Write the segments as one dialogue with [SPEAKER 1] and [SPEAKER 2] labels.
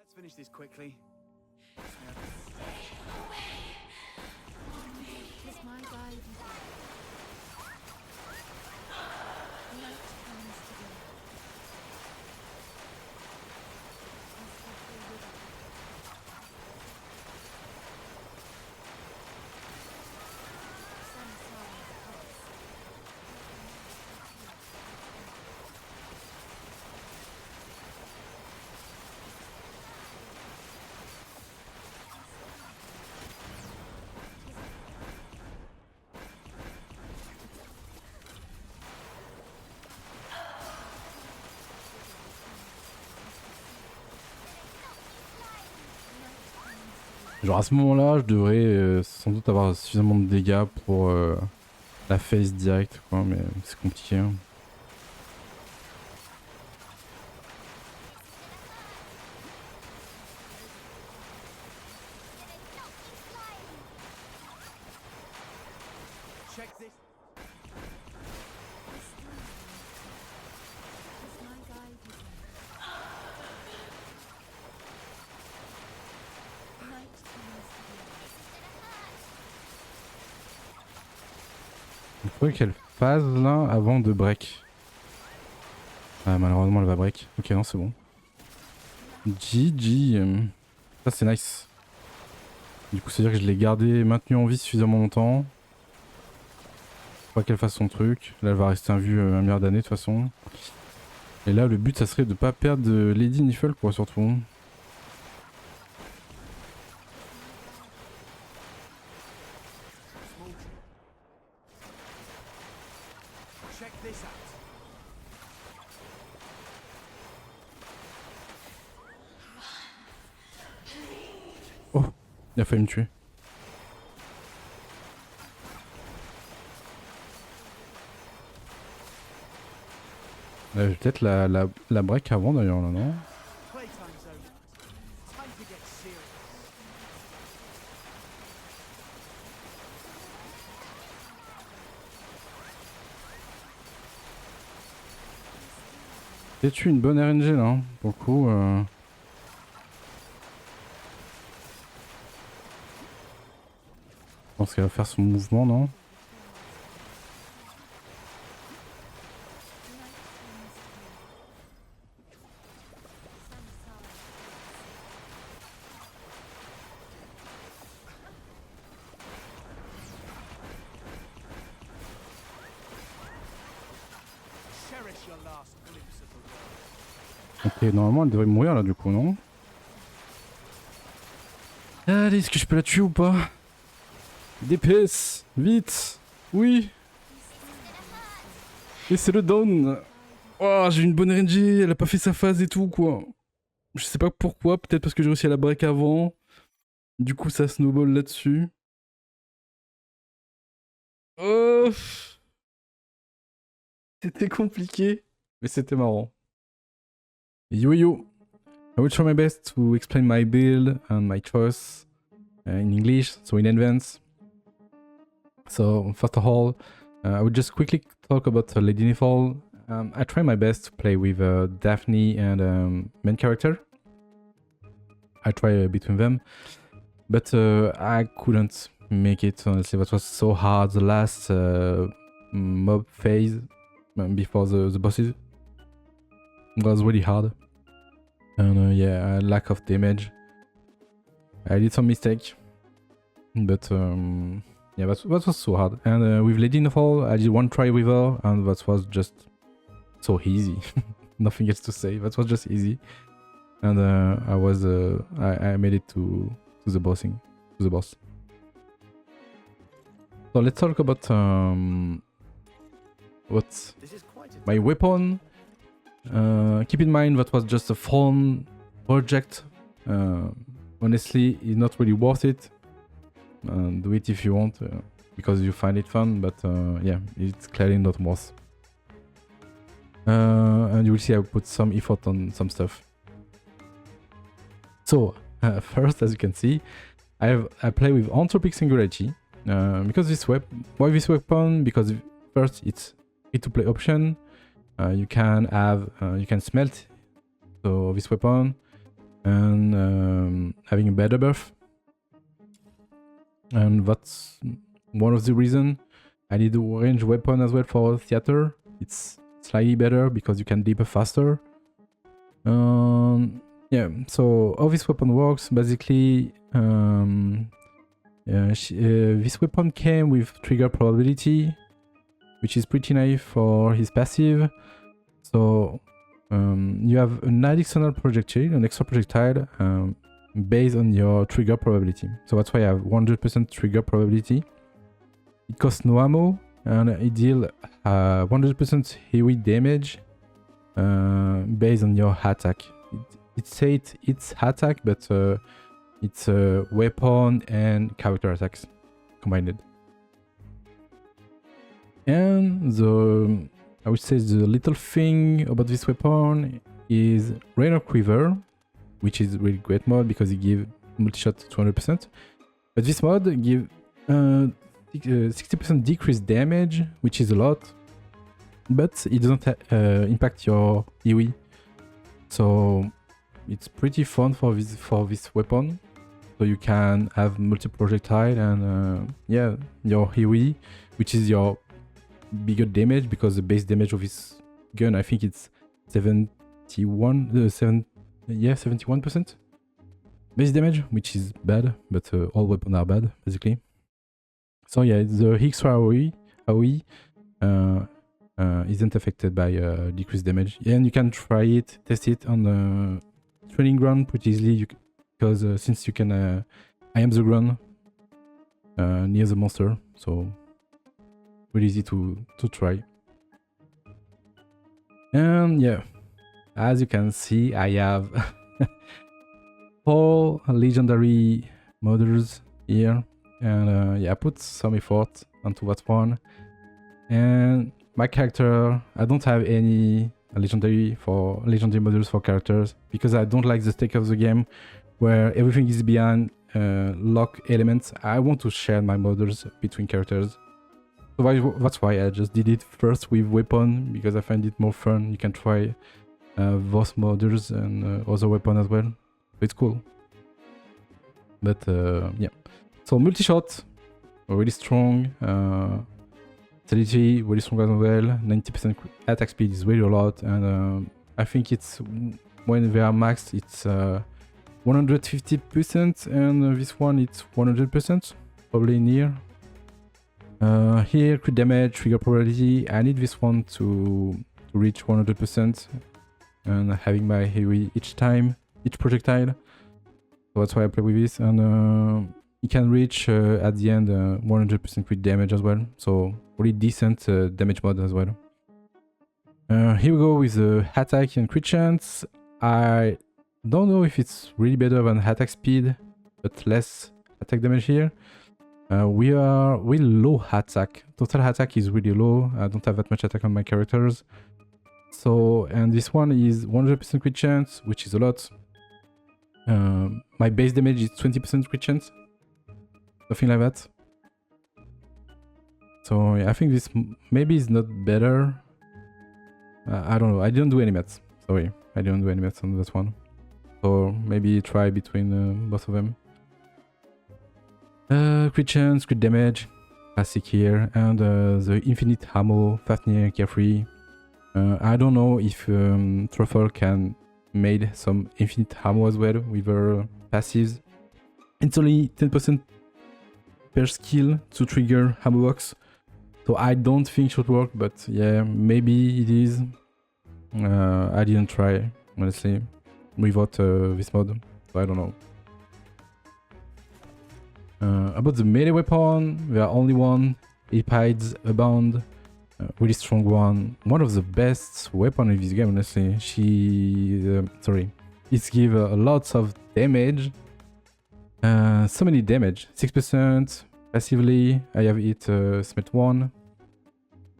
[SPEAKER 1] Let's finish this quickly.
[SPEAKER 2] Kiss my guide. Night comes today.
[SPEAKER 3] Genre à ce moment-là, je devrais sans doute avoir suffisamment de dégâts pour la face direct, quoi, mais c'est compliqué. Hein.
[SPEAKER 1] Check this.
[SPEAKER 2] Kiss my guide. Night comes today.
[SPEAKER 3] Il faudrait qu'elle phase là avant de break. Ah, malheureusement elle va break. Ok, non, c'est bon. GG. Ça c'est nice. Du coup, c'est-à-dire que je l'ai gardé, maintenu en vie suffisamment longtemps. Pas qu'elle fasse son truc. Là, elle va rester invue un milliard d'années de toute façon. Et là, le but, ça serait de pas perdre Lady Nifle, quoi, surtout.
[SPEAKER 1] Check this out.
[SPEAKER 3] Oh, il a failli me tuer. Je vais peut-être la break avant d'ailleurs, là, non?
[SPEAKER 1] Playtime's over. Time to get serious.
[SPEAKER 3] J'ai tué une bonne RNG là, hein, pour le coup. Je pense qu'elle va faire son mouvement, non?
[SPEAKER 1] Cherish your last glimpse of the world.
[SPEAKER 3] Ok, normalement elle devrait mourir là du coup, non? Allez, est-ce que je peux la tuer ou pas? DPS, vite! Oui! Et c'est le down! Oh, j'ai une bonne RNG, elle a pas fait sa phase et tout quoi. Je sais pas pourquoi, peut-être parce que j'ai réussi à la break avant. Du coup ça snowball là-dessus. Oh! C'était compliqué, mais c'était marrant. Yo yo! I will try my best to explain my build and my choice in English, so in advance. So first of all, I would just quickly talk about Lady Nifle. I try my best to play with Daphne and main character. I try between them, but I couldn't make it, honestly. That was so hard. The last mob phase before the bosses was really hard. And yeah, lack of damage. I did some mistake, but yeah, that was so hard. And with Lady Nifle, I did one try with her, and that was just so easy. Nothing else to say. That was just easy. And I made it to the bossing, to the boss. So let's talk about what's
[SPEAKER 1] This is quite a
[SPEAKER 3] my weapon. Keep in mind that was just a fun project. Honestly, it's not really worth it. Do it if you want, because you find it fun, but yeah, it's clearly not worth. And you will see I put some effort on some stuff. So, first, as you can see, I play with Entropic Singularity. Because why this weapon? Because first, it's free-to-play option. You can smelt so this weapon. and having a better buff. And that's one of the reasons I need a range weapon as well for theater. It's slightly better because you can leap faster. Yeah, so how this weapon works, basically, this weapon came with trigger probability, which is pretty nice for his passive. So you have an additional projectile, an extra projectile, based on your trigger probability. So that's why I have 100% trigger probability. It costs no ammo, and it deals 100% heavy damage based on your attack. It says it's attack, but it's weapon and character attacks combined. And I would say the little thing about this weapon is Rain of Quiver, which is really great mod because it gives multi-shot 200%. But this mod gives 60% decreased damage, which is a lot, but it doesn't impact your AoE. So it's pretty fun for this weapon. So you can have multi-projectile and yeah, your AoE, which is your bigger damage, because the base damage of this gun, I think it's 71% base damage, which is bad, but all weapons are bad basically. So yeah, the extra AoE isn't affected by decreased damage, and you can try it, test it on the training ground pretty easily, because since you can I am the ground near the monster, so really easy to try. And yeah, as you can see, I have 4 legendary models here, and yeah, I put some effort onto that one. And my character, I don't have any legendary models for characters, because I don't like the state of the game where everything is behind lock elements. I want to share my models between characters. So that's why I just did it first with weapon, because I find it more fun. You can try those models and other weapon as well. So it's cool. But yeah. So multi-shot, really strong. Stability, really strong as well. 90% attack speed is really a lot. And I think it's, when they are maxed, it's 150%. And this one, it's 100%. Probably near. Here, crit damage, trigger probability. I need this one to reach 100%, and having my heavy each projectile. So that's why I play with this, and it can reach at the end 100% crit damage as well. So really decent damage mod as well. Here we go with the attack and crit chance. I don't know if it's really better than attack speed, but less attack damage here. We are really low attack. Total attack is really low. I don't have that much attack on my characters. So, and this one is 100% crit chance, which is a lot. My base damage is 20% crit chance. Something like that. So yeah, I think this maybe is not better. I don't know. I didn't do any maths. Sorry, I didn't do any maths on that one. So maybe try between both of them. Crit chance, crit damage, classic here, and the infinite ammo, Fafnir, Carefree. I don't know if Truffle can made some infinite ammo as well with her passives. It's only 10% per skill to trigger ammo box, so I don't think it should work, but yeah, maybe it is. I didn't try, honestly, without this mod, so I don't know. About the melee weapon, there are only one. It hides a bound, really strong one. One of the best weapon in this game, honestly. It gives lots of damage. So many damage. 6% passively. I have it smelt 1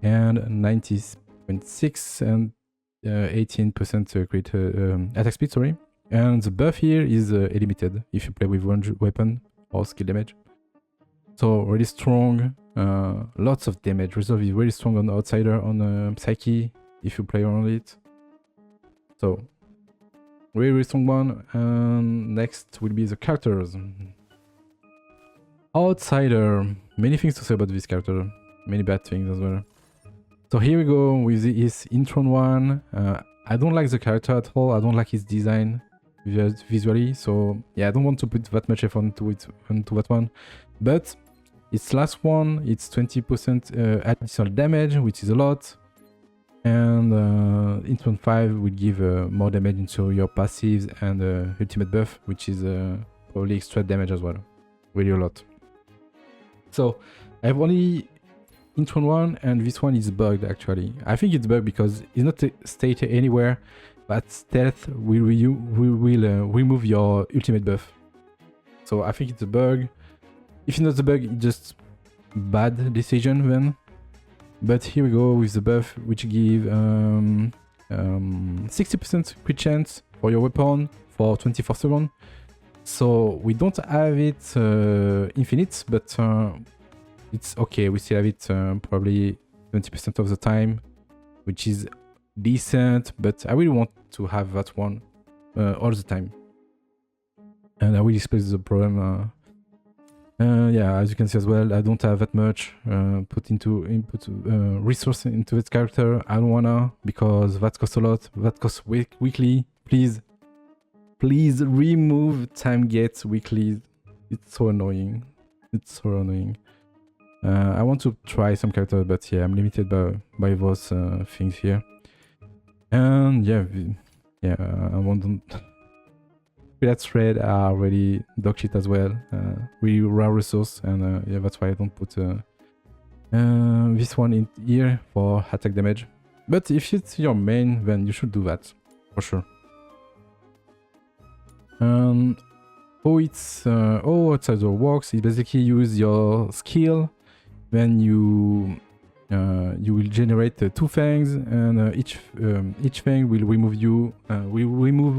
[SPEAKER 3] and 90.6 and 18% crit attack speed. Sorry, and the buff here is limited if you play with one weapon or skill damage. So really strong, lots of damage. Resolve is really strong on the outsider, on Psyche if you play around it. So Very strong one. And next will be the characters. Outsider. Many things to say about this character. Many bad things as well. So here we go with his intro one. I don't like the character at all. I don't like his design visually. So yeah, I don't want to put that much effort into that one. But its last one, it's 20% additional damage, which is a lot. And Intron 5 will give more damage into your passives and ultimate buff, which is probably extra damage as well. Really a lot. So I have only Intron 1 and this one is bugged actually. I think it's bugged because it's not stated anywhere, but stealth will remove your ultimate buff. So I think it's a bug. If it's not a bug, it's just bad decision then. But here we go with the buff, which give 60% crit chance for your weapon for 24 seconds. So we don't have it infinite, but it's okay. We still have it probably 20% of the time, which is decent. But I really want to have that one all the time, and I will explain the problem. Yeah, as you can see as well, I don't have that much resource into this character. I don't wanna, because that costs a lot. That costs weekly. Please remove time gates weekly. It's so annoying. I want to try some character, but yeah, I'm limited by those things here. And yeah, I want them. That thread are already dog shit as well. Really rare resource, and yeah, that's why I don't put this one in here for attack damage. But if it's your main, then you should do that for sure. How outsider works is basically use your skill, then you will generate 2 fangs, and each fang will remove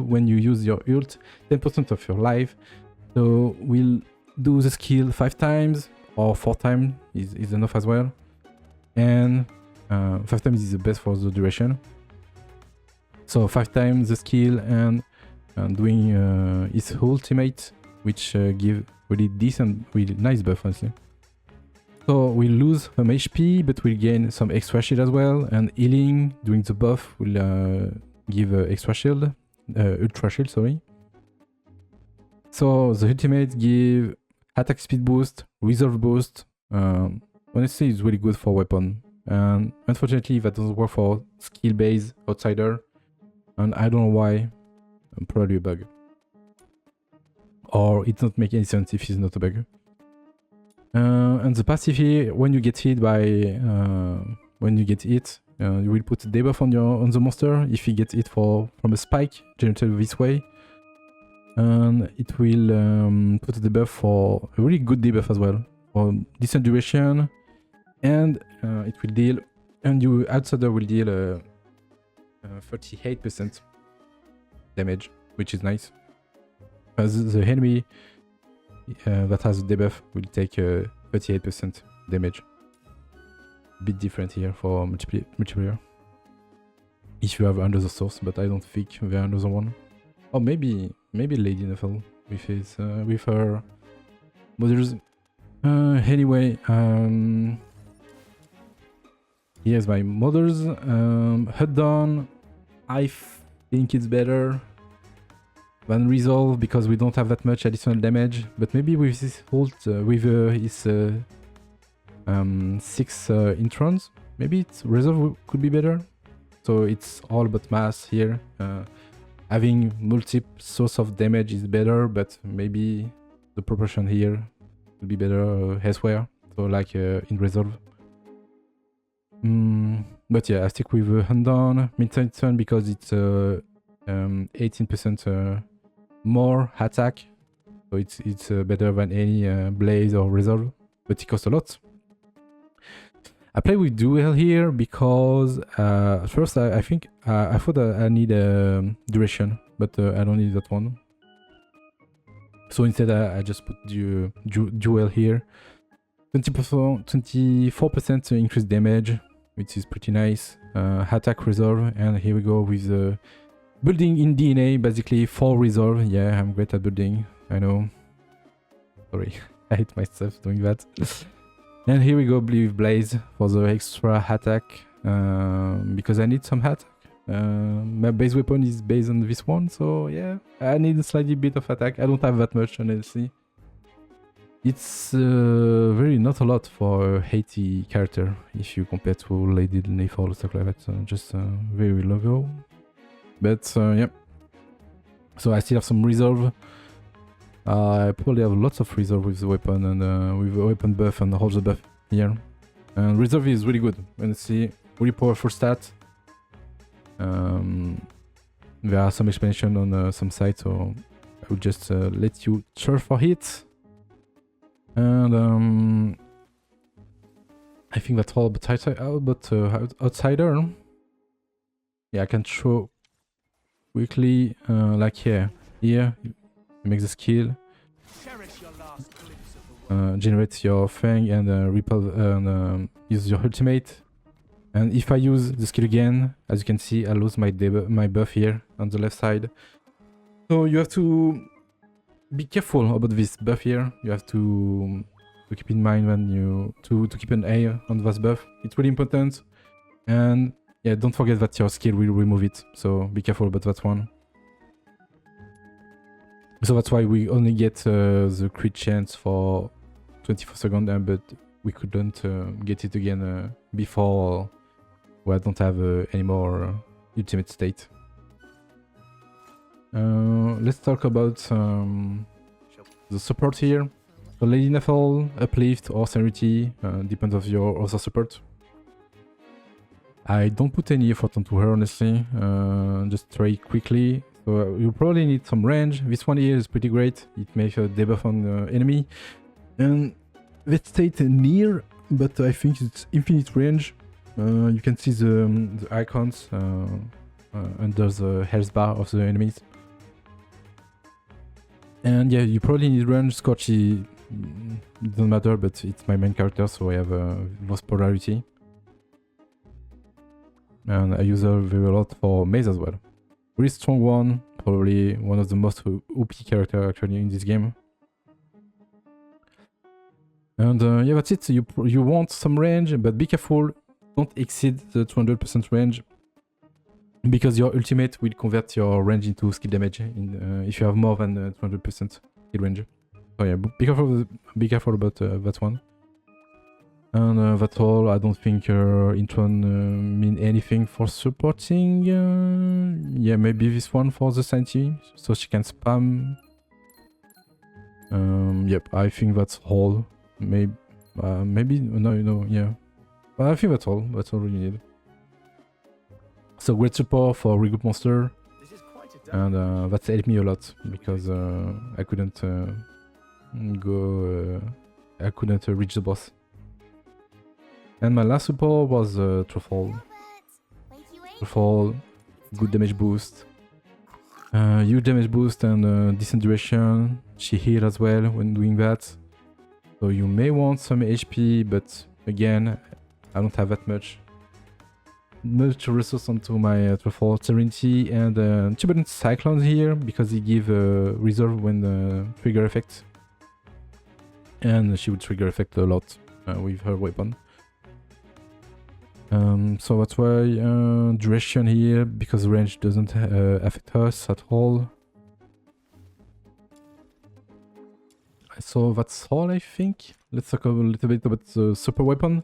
[SPEAKER 3] when you use your ult 10% of your life. So we'll do the skill 5 times or 4 times is enough as well, and 5 times is the best for the duration. So 5 times the skill and doing his ultimate, which give really decent, really nice buff honestly. So we lose some HP, but we'll gain some extra shield as well, and healing during the buff will give extra shield, ultra shield, sorry. So the ultimate give attack speed boost, resolve boost. Honestly, it's really good for weapon, and unfortunately that doesn't work for skill based outsider, and I don't know why. Probably a bug, or it not make any sense if it's not a bug. And the passive here, when you get hit, you will put a debuff on the monster if he gets hit from a spike generated this way, and it will put a debuff for a really good debuff as well for decent duration, and it will deal, and you outsider will deal 38% damage, which is nice. As the enemy that has a debuff will take 38% damage. Bit different here for multiplayer. If you have another source, but I don't think there another one. Or maybe Lady Nifle with her models. Anyway, here's my models. Head down. I think it's better than resolve because we don't have that much additional damage, but maybe with this ult, with his 6 introns, maybe resolve could be better. So it's all about mass here. Having multiple source of damage is better, but maybe the proportion here would be better elsewhere. So like in resolve. But yeah, I stick with hand down, mid-turn because it's 18% more attack, so it's better than any blaze or resolve, but it costs a lot. I play with Duet here because first I think I thought I need duration, but I don't need that one. So instead I just put Duet here. 24% increased damage, which is pretty nice. Attack resolve, and here we go with the Building in DNA, basically 4 resolve. Yeah, I'm great at building. I know. Sorry, I hate myself doing that. And here we go, with Blaze for the extra attack. Because I need some attack. My base weapon is based on this one, so yeah, I need a slightly bit of attack. I don't have that much, honestly. It's really not a lot for a 80 character if you compare to Lady Nifle or stuff like that. Just very low. But yeah. So I still have some resolve. I probably have lots of resolve with the weapon and with the weapon buff and all the buff here. And resolve is really good. Honestly, really powerful stat. There are some explanation on some sites, so I will just let you search for it. And I think that's all about Outsider. Yeah, I can show quickly, like here, you make the skill,
[SPEAKER 1] Cherish your last glimpse of the world.
[SPEAKER 3] generate your thing and repel and use your ultimate. And if I use the skill again, as you can see, I lose my buff here on the left side. So you have to be careful about this buff here. You have to keep in mind when you to keep an eye on this buff. It's really important. And yeah, don't forget that your skill will remove it. So be careful about that one. So that's why we only get the crit chance for 24 seconds, but we couldn't get it again before. Where I don't have any more ultimate state. Let's talk about the support here. So Lady Nifle, uplift or sanity, depends of your other support. I don't put any effort onto her, honestly. Just try quickly. So you probably need some range. This one here is pretty great. It makes a debuff on the enemy. And let's state near, but I think it's infinite range. You can see the icons under the health bar of the enemies. And yeah, you probably need range. Scorchy doesn't matter, but it's my main character, so I have most polarity. And I use her very a lot for maze as well. Really strong one, probably one of the most OP character actually in this game. And yeah, that's it. You want some range, but be careful. Don't exceed the 200% range, because your ultimate will convert your range into skill damage if you have more than 200% skill range. So yeah, be careful about that one. And that's all. I don't think Intron mean anything for supporting. Yeah, maybe this one for the sanity, so she can spam. Yep, I think that's all. Maybe no, yeah. I think that's all. That's all you need. So great support for regroup monster, and that's helped me a lot because I couldn't I couldn't reach the boss. And my last support was Truffle. Truffle, good damage boost, huge damage boost, and decent duration. She healed as well when doing that. So you may want some HP, but again, I don't have that much resource onto my Truffle Serenity, and Turbulent Cyclone here because he give reserve when trigger effect, and she would trigger effect a lot with her weapon. So that's why duration here, because range doesn't affect us at all. So that's all, I think. Let's talk a little bit about the super weapon.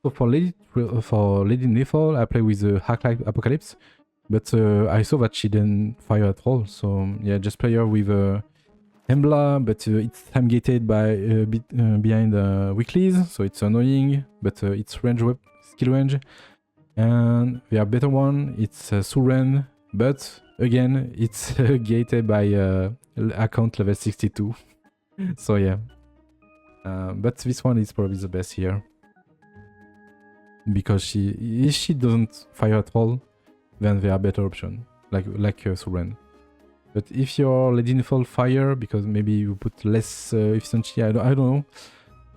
[SPEAKER 3] So for Lady Nifle, I play with the Hack-like Apocalypse, but I saw that she didn't fire at all. So yeah, just play her with Embla, but it's time gated by behind weeklies, so it's annoying. But it's range skill range, and the better one, it's Suren, but again, it's gated by account level 62. So yeah, but this one is probably the best here. Because if she doesn't fire at all, then there are better options, like Suren. But if your Lady Nifle fire, because maybe you put less efficiency, I don't know.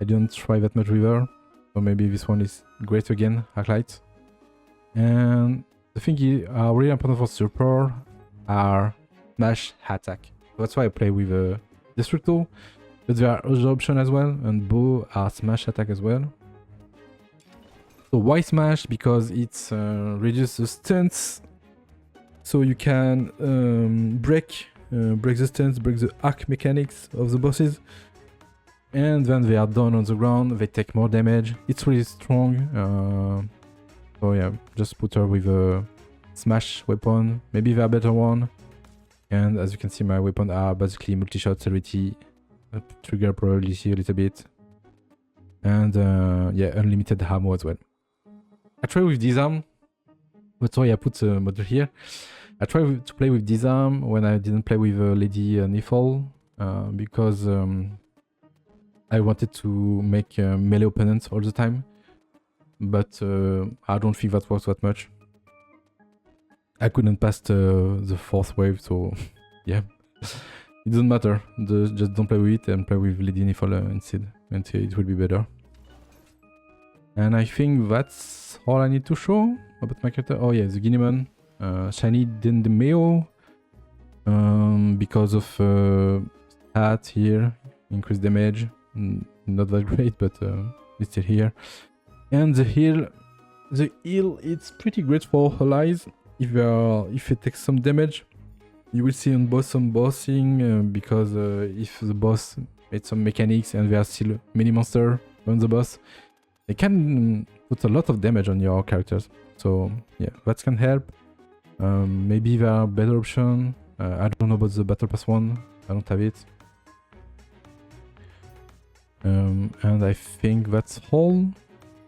[SPEAKER 3] I didn't try that much with her, so maybe this one is great again, Hacklight. And the thing is, really important for support are smash attack. That's why I play with Destructo, but there are other options as well, and bow are smash attack as well. So why smash? Because it's reduces the stunts, so you can break the stunts, break the arc mechanics of the bosses, and then they are down on the ground. They take more damage. It's really strong. So yeah, just put her with a smash weapon. Maybe they're a better one. And as you can see, my weapons are basically multi-shot, celerity, trigger probability a little bit, and yeah, unlimited ammo as well. I try with disarm. That's why I put a model here. I tried to play with disarm when I didn't play with Lady Nifle, because I wanted to make melee opponents all the time, but I don't think that works that much. I couldn't pass the fourth wave, so yeah, it doesn't matter. Just don't play with it and play with Lady Nifle instead, and it will be better. And I think that's all I need to show about my character. Oh yeah, the Geniemon, shiny Dendemeo, because of stat here, increased damage, not that great, but it's still here. And the heal, it's pretty great for allies. If it takes some damage, you will see on boss some bossing, because if the boss made some mechanics and there are still mini monsters on the boss, they can put a lot of damage on your characters. So yeah, that can help. Maybe there are better options. I don't know about the Battle Pass one. I don't have it. And I think that's all.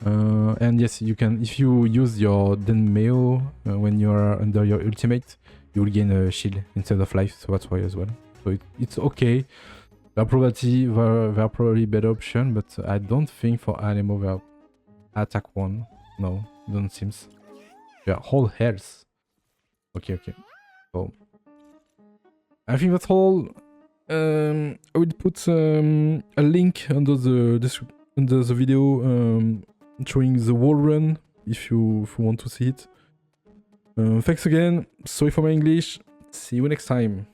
[SPEAKER 3] And yes, you can, if you use your Denmeo when you are under your ultimate, you will gain a shield instead of life, so that's why as well. So it's okay. There are probably better options, but I don't think for Anemo they are attack one. No, it doesn't seem. They are whole health. Okay. So I think that's all. I will put a link under the video showing the wall run if you want to see it. Thanks again. Sorry for my English. See you next time.